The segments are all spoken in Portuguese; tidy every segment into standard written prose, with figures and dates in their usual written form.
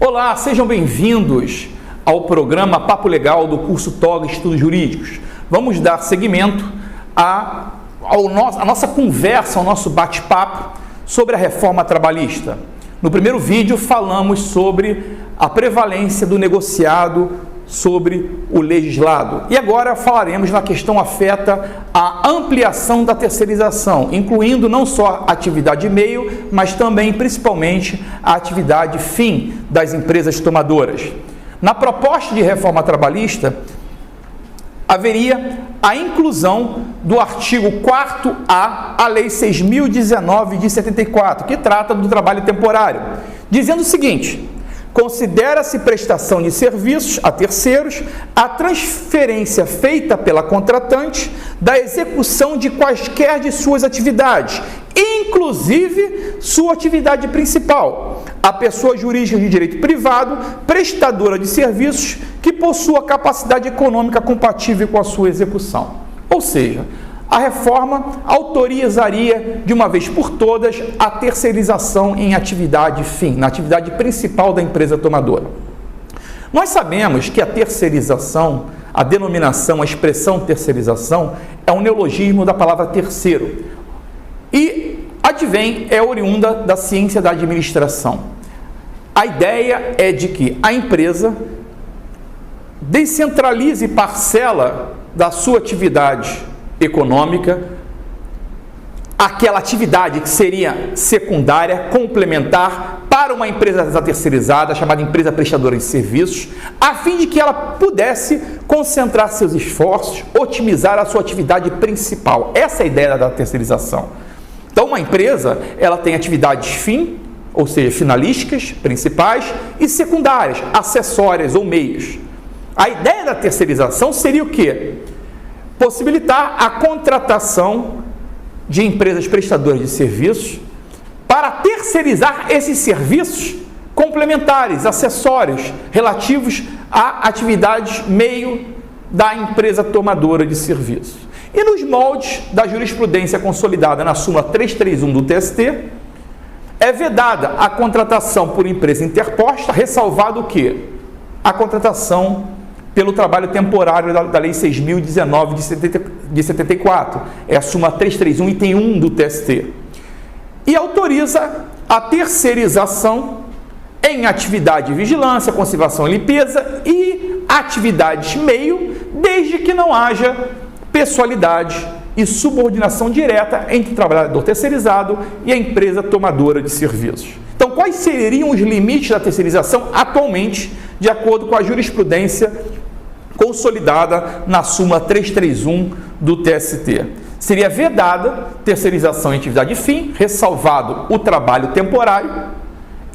Olá, sejam bem-vindos ao programa Papo Legal do curso TOG Estudos Jurídicos. Vamos dar seguimento à nossa conversa, ao nosso bate-papo sobre a reforma trabalhista. No primeiro vídeo falamos sobre a prevalência do negociado sobre o legislado. E agora falaremos na questão afeta a ampliação da terceirização, incluindo não só a atividade meio, mas também, principalmente, a atividade fim das empresas tomadoras. Na proposta de reforma trabalhista, haveria a inclusão do artigo 4A à Lei 6.019 de 74, que trata do trabalho temporário, dizendo o seguinte: considera-se prestação de serviços a terceiros a transferência feita pela contratante da execução de quaisquer de suas atividades, inclusive sua atividade principal, a pessoa jurídica de direito privado, prestadora de serviços que possua capacidade econômica compatível com a sua execução. Ou seja, a reforma autorizaria de uma vez por todas a terceirização em atividade fim, na atividade principal da empresa tomadora. Nós sabemos que a terceirização, a denominação, a expressão terceirização é um neologismo da palavra terceiro e advém, é oriunda da ciência da administração. A ideia é de que a empresa descentralize parcela da sua atividade econômica, aquela atividade que seria secundária, complementar para uma empresa terceirizada, chamada empresa prestadora de serviços, a fim de que ela pudesse concentrar seus esforços, otimizar a sua atividade principal. Essa é a ideia da terceirização. Então, uma empresa, ela tem atividades fim, ou seja, finalísticas, principais, e secundárias, acessórias ou meios. A ideia da terceirização seria o quê? Possibilitar a contratação de empresas prestadoras de serviços para terceirizar esses serviços complementares, acessórios, relativos a atividades meio da empresa tomadora de serviços. E nos moldes da jurisprudência consolidada na súmula 331 do TST, é vedada a contratação por empresa interposta, ressalvado o quê? A contratação pelo trabalho temporário da Lei 6.019 de 74, é a súmula 331, item 1 do TST, e autoriza a terceirização em atividade de vigilância, conservação e limpeza e atividades meio, desde que não haja pessoalidade e subordinação direta entre o trabalhador terceirizado e a empresa tomadora de serviços. Então, quais seriam os limites da terceirização atualmente, de acordo com a jurisprudência consolidada na súmula 331 do TST? Seria vedada terceirização em atividade fim, ressalvado o trabalho temporário,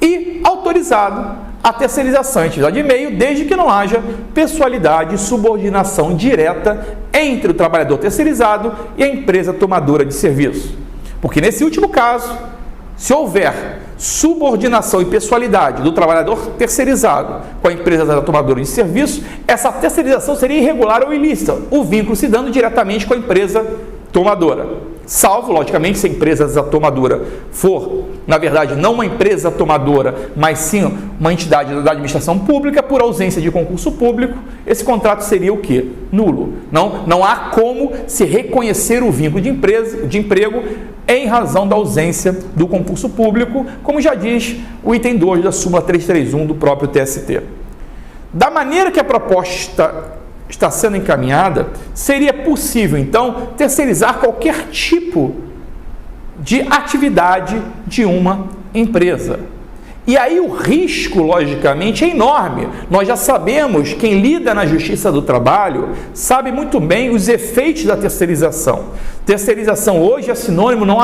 e autorizado a terceirização em atividade meio, desde que não haja pessoalidade e subordinação direta entre o trabalhador terceirizado e a empresa tomadora de serviço. Porque nesse último caso, se houver subordinação e pessoalidade do trabalhador terceirizado com a empresa tomadora de serviço, essa terceirização seria irregular ou ilícita, o vínculo se dando diretamente com a empresa tomadora. Salvo, logicamente, se a empresa tomadora for, na verdade, não uma empresa tomadora, mas sim uma entidade da administração pública, por ausência de concurso público, esse contrato seria o quê? Nulo. Não há como se reconhecer o vínculo de emprego em razão da ausência do concurso público, como já diz o item 2 da súmula 331 do próprio TST. Da maneira que a proposta está sendo encaminhada, seria possível, então, terceirizar qualquer tipo de atividade de uma empresa. E aí o risco, logicamente, é enorme. Nós já sabemos, quem lida na Justiça do Trabalho sabe muito bem os efeitos da terceirização. Terceirização hoje é sinônimo, não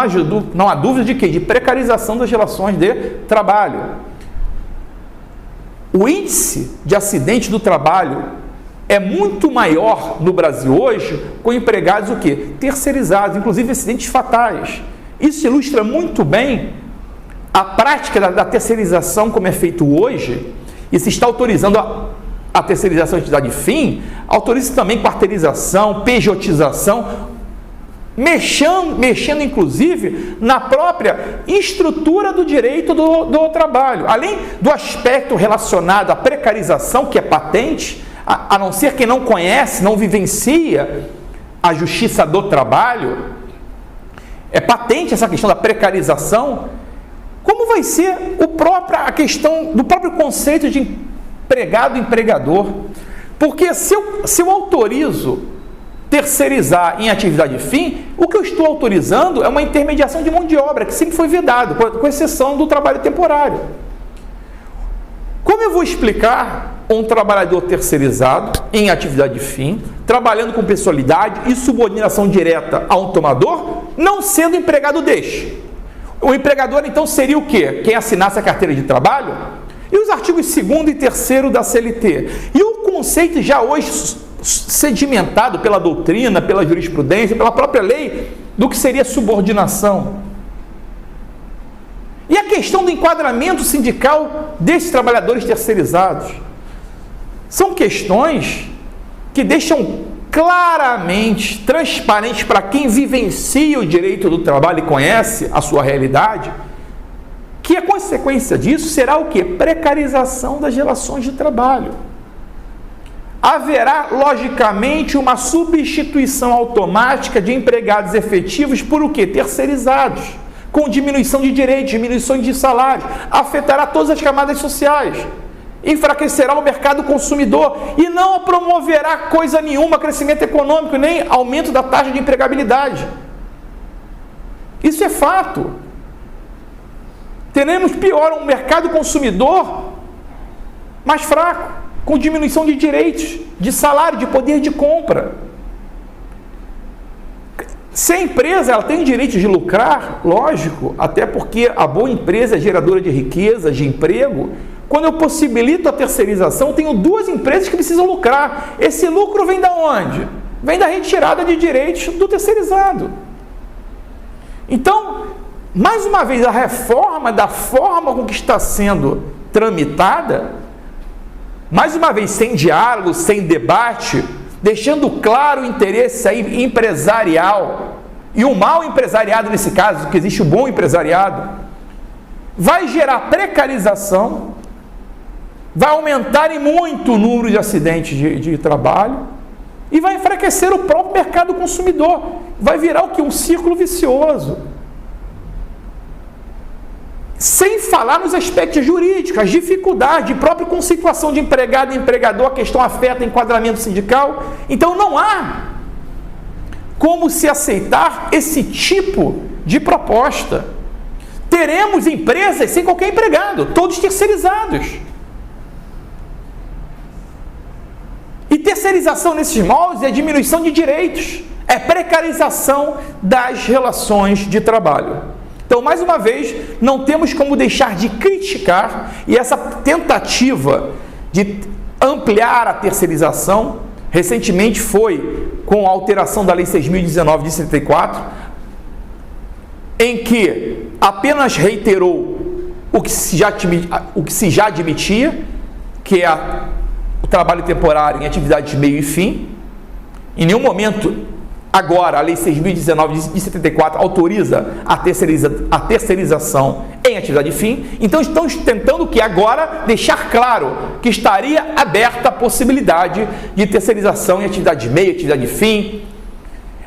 há dúvida de quê? De precarização das relações de trabalho. O índice de acidente do trabalho é muito maior no Brasil hoje com empregados o quê? Terceirizados, inclusive acidentes fatais. Isso ilustra muito bem a prática da terceirização como é feito hoje, e se está autorizando a terceirização de atividade fim, autoriza também quarteirização, pejotização, mexendo inclusive na própria estrutura do direito do trabalho. Além do aspecto relacionado à precarização, que é patente, a não ser quem não conhece, não vivencia a justiça do trabalho, é patente essa questão da precarização. Como vai ser a questão do próprio conceito de empregado e empregador? Porque se eu autorizo terceirizar em atividade fim, o que eu estou autorizando é uma intermediação de mão de obra, que sempre foi vedado, com exceção do trabalho temporário. Como eu vou explicar um trabalhador terceirizado em atividade fim, trabalhando com pessoalidade e subordinação direta a um tomador, não sendo empregado deste? O empregador, então, seria o quê? Quem assinasse a carteira de trabalho? E os artigos 2º e 3º da CLT? E o conceito já hoje sedimentado pela doutrina, pela jurisprudência, pela própria lei, do que seria subordinação? E a questão do enquadramento sindical desses trabalhadores terceirizados? São questões que deixam claramente, transparente para quem vivencia o direito do trabalho e conhece a sua realidade, que a consequência disso será o quê? Precarização das relações de trabalho. Haverá, logicamente, uma substituição automática de empregados efetivos por o quê? Terceirizados, com diminuição de direitos, diminuição de salários, afetará todas as camadas sociais, enfraquecerá o mercado consumidor e não promoverá coisa nenhuma, crescimento econômico, nem aumento da taxa de empregabilidade. Isso é fato. Teremos pior um mercado consumidor mais fraco, com diminuição de direitos, de salário, de poder de compra. Se a empresa ela tem o direito de lucrar, lógico, até porque a boa empresa é geradora de riqueza, de emprego. Quando eu possibilito a terceirização, eu tenho duas empresas que precisam lucrar. Esse lucro vem de onde? Vem da retirada de direitos do terceirizado. Então, mais uma vez, a reforma da forma com que está sendo tramitada, mais uma vez, sem diálogo, sem debate, deixando claro o interesse aí empresarial e o mal empresariado nesse caso, porque existe o bom empresariado, vai gerar precarização, vai aumentar em muito o número de acidentes de trabalho e vai enfraquecer o próprio mercado consumidor. Vai virar o que? Um círculo vicioso. Sem falar nos aspectos jurídicos, as dificuldades, a própria conceituação de empregado e empregador, a questão afeta enquadramento sindical. Então não há como se aceitar esse tipo de proposta. Teremos empresas sem qualquer empregado, todos terceirizados. E terceirização nesses moldes é diminuição de direitos, é precarização das relações de trabalho. Então, mais uma vez, não temos como deixar de criticar, e essa tentativa de ampliar a terceirização, recentemente foi com a alteração da Lei 6.019 de 74, em que apenas reiterou o que se já admitia, que é o trabalho temporário em atividade de meio e fim. Em nenhum momento, agora, a Lei 6.019 de 74 autoriza a terceirização em atividade de fim. Então, estamos tentando que agora deixar claro que estaria aberta a possibilidade de terceirização em atividade de meio, atividade de fim.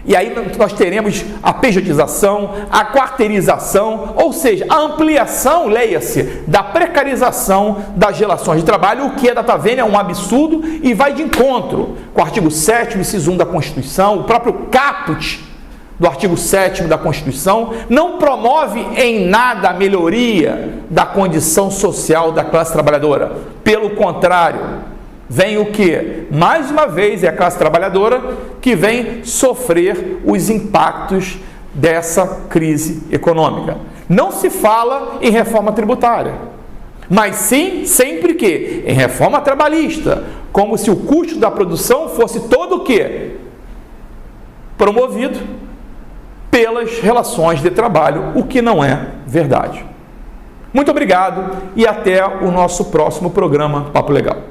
E aí nós teremos a pejotização, a quarteirização, ou seja, a ampliação, leia-se, da precarização das relações de trabalho, o que é data vênia é um absurdo e vai de encontro com o artigo 7º, inciso 1 da Constituição, o próprio caput do artigo 7º da Constituição, não promove em nada a melhoria da condição social da classe trabalhadora. Pelo contrário, vem o que? Mais uma vez, é a classe trabalhadora que vem sofrer os impactos dessa crise econômica. Não se fala em reforma tributária, mas sim, sempre que, em reforma trabalhista, como se o custo da produção fosse todo o quê? Promovido pelas relações de trabalho, o que não é verdade. Muito obrigado e até o nosso próximo programa Papo Legal.